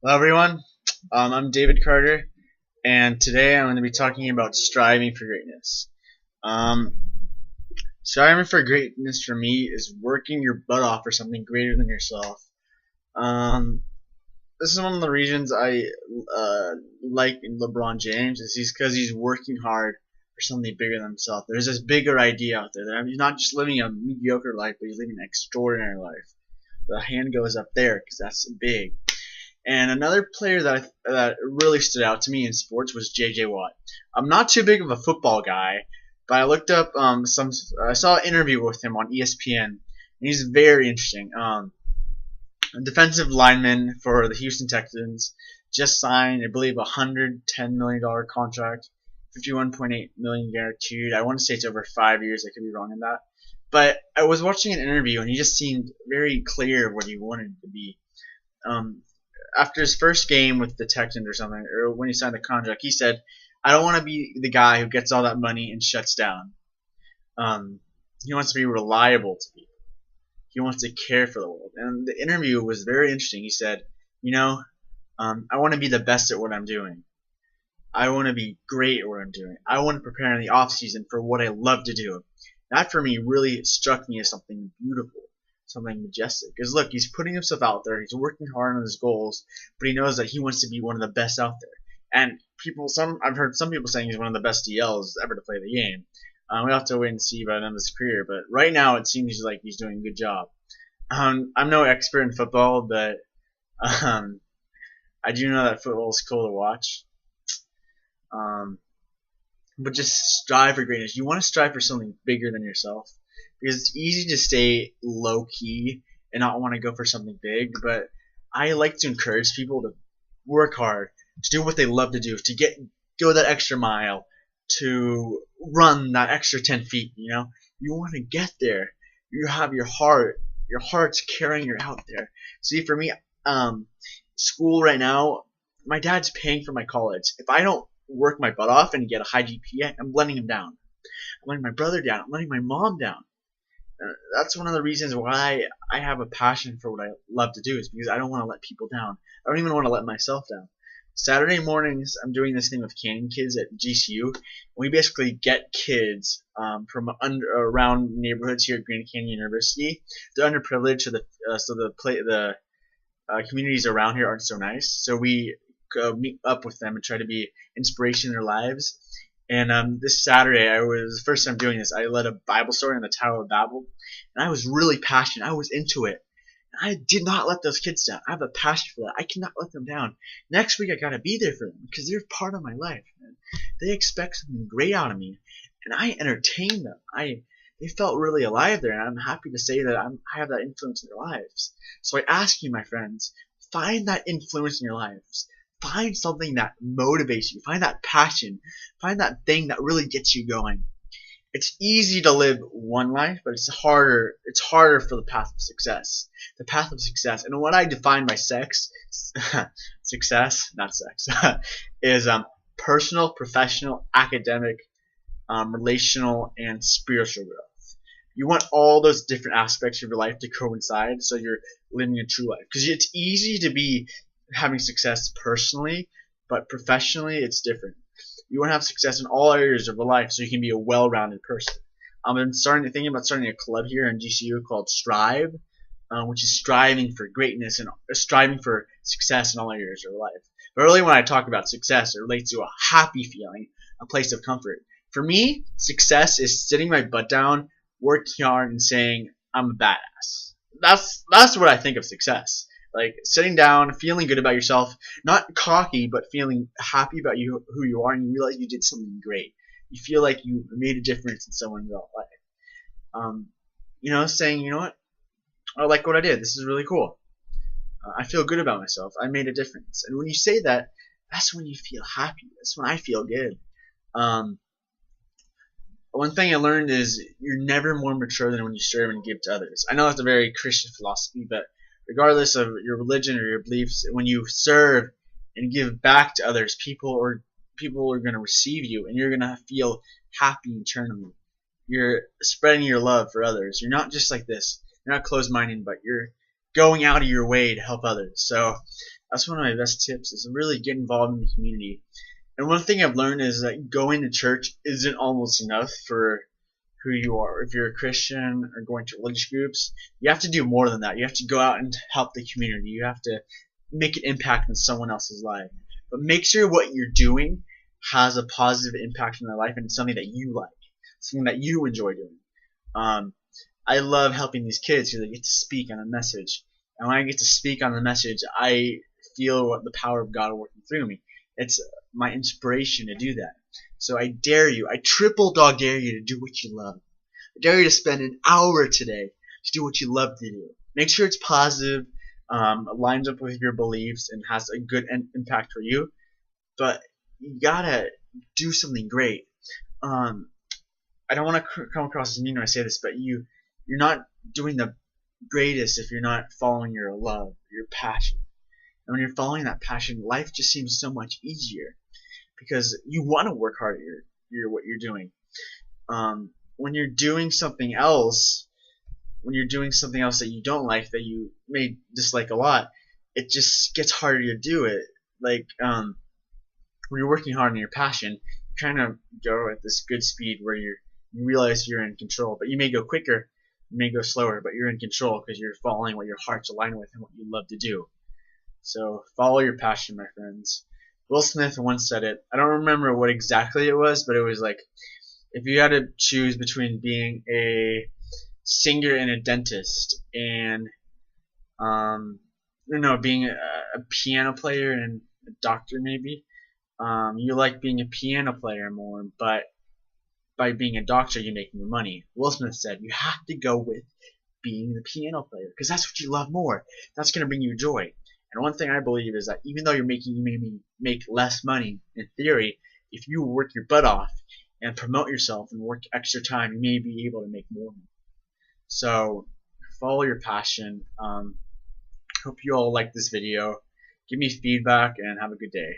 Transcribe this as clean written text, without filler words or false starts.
Hello, everyone. I'm David Carter, and today I'm going to be talking about striving for greatness. Um, Striving for greatness for me is working your butt off for something greater than yourself. Um, this is one of the reasons I like LeBron James is because he's working hard for something bigger than himself. There's this bigger idea out there. That he's not just living a mediocre life, but he's living an extraordinary life. The hand goes up there because that's big. And another player that really stood out to me in sports was J.J. Watt. I'm not too big of a football guy, but I looked up I saw an interview with him on ESPN, and he's very interesting. A defensive lineman for the Houston Texans, just signed, I believe, a $110 million contract, 51.8 million guaranteed. I want to say it's over 5 years. I could be wrong in that, but I was watching an interview, and he just seemed very clear of what he wanted to be. Um, After his first game with the Texans or something, or when he signed the contract, he said, "I don't want to be the guy who gets all that money and shuts down. Um, he wants to be reliable to people. He wants to care for the world." And the interview was very interesting. He said, I want to be the best at what I'm doing. I want to be great at what I'm doing. I want to prepare in the off season for what I love to do." That for me really struck me as something beautiful, something majestic. Because look, he's putting himself out there. He's working hard on his goals, but he knows that he wants to be one of the best out there. And I've heard some people saying he's one of the best DLs ever to play the game. We have to wait and see by the end of his career, but right now it seems like he's doing a good job. I'm no expert in football, but um, I do know that football is cool to watch. Um, but just strive for greatness. You want to strive for something bigger than yourself because it's easy to stay low key and not want to go for something big. But I like to encourage people to work hard, to do what they love to do, to go that extra mile, to run that extra 10 feet. You want to get there. You have your heart. Your heart's carrying you out there. See, for me, school right now, my dad's paying for my college. If I don't work my butt off and get a high GPA, I'm letting him down. I'm letting my brother down. I'm letting my mom down. That's one of the reasons why I have a passion for what I love to do, is because I don't want to let people down. I don't even want to let myself down. Saturday mornings, I'm doing this thing with Canyon Kids at GCU. We basically get kids from around neighborhoods here at Grand Canyon University. They're underprivileged, so the communities around here aren't so nice. So we meet up with them and try to be inspiration in their lives. And this Saturday, I was the first time doing this. I led a Bible story on the Tower of Babel, and I was really passionate. I was into it. I did not let those kids down. I have a passion for that. I cannot let them down. Next week, I gotta be there for them because they're part of my life. Man. They expect something great out of me, and I entertain them. They felt really alive there, and I'm happy to say that I have that influence in their lives. So I ask you, my friends, find that influence in your lives. Find something that motivates you. Find that passion. Find that thing that really gets you going. It's easy to live one life, but it's harder. It's harder for the path of success. The path of success, and what I define by success, not sex, is personal, professional, academic, relational, and spiritual growth. You want all those different aspects of your life to coincide, so you're living a true life. Because it's easy to be having success personally, but professionally, it's different. You want to have success in all areas of your life so you can be a well-rounded person. I'm thinking about starting a club here in GCU called Strive, which is striving for greatness and striving for success in all areas of your life. But really, when I talk about success, it relates to a happy feeling, a place of comfort. For me, success is sitting my butt down, working hard, and saying I'm a badass. That's what I think of success. Like sitting down, feeling good about yourself, not cocky, but feeling happy about who you are, and you realize you did something great. You feel like you made a difference in someone's life. Saying, I like what I did. This is really cool. I feel good about myself. I made a difference. And when you say that, that's when you feel happy. That's when I feel good. Um, One thing I learned is you're never more mature than when you serve and give to others. I know that's a very Christian philosophy, but regardless of your religion or your beliefs, when you serve and give back to others, people are going to receive you, and you're going to feel happy internally. You're spreading your love for others. You're not just like this. You're not closed-minded, but you're going out of your way to help others. So That's one of my best tips, is really get involved in the community. And one thing I've learned is that going to church isn't almost enough for who you are. If you're a Christian or going to religious groups, you have to do more than that. You have to go out and help the community. You have to make an impact in someone else's life. But make sure what you're doing has a positive impact on their life and it's something that you like, something that you enjoy doing. Um, I love helping these kids because they get to speak on a message. And when I get to speak on the message, I feel what the power of God working through me. It's my inspiration to do that. So I dare you, I triple dog dare you to do what you love. I dare you to spend an hour today to do what you love to do. Make sure it's positive, lines up with your beliefs, and has a good impact for you. But you gotta do something great. I don't want to come across as mean when I say this, but you're not doing the greatest if you're not following your love, your passion. And when you're following that passion, life just seems so much easier because you want to work hard at what you're doing. When you're doing something else, that you don't like, that you may dislike a lot, it just gets harder to do it. Like when you're working hard on your passion, you kind of go at this good speed where you realize you're in control. But you may go quicker, you may go slower, but you're in control because you're following what your heart's aligned with and what you love to do. So follow your passion, my friends. Will Smith once said it. I don't remember what exactly it was, but it was like, if you had to choose between being a singer and a dentist and being a piano player and a doctor maybe, you like being a piano player more, but by being a doctor you make more money. Will Smith said you have to go with being the piano player because that's what you love more. That's going to bring you joy. And one thing I believe is that even though you may make less money in theory, if you work your butt off and promote yourself and work extra time, you may be able to make more money. So follow your passion. Hope you all like this video. Give me feedback and have a good day.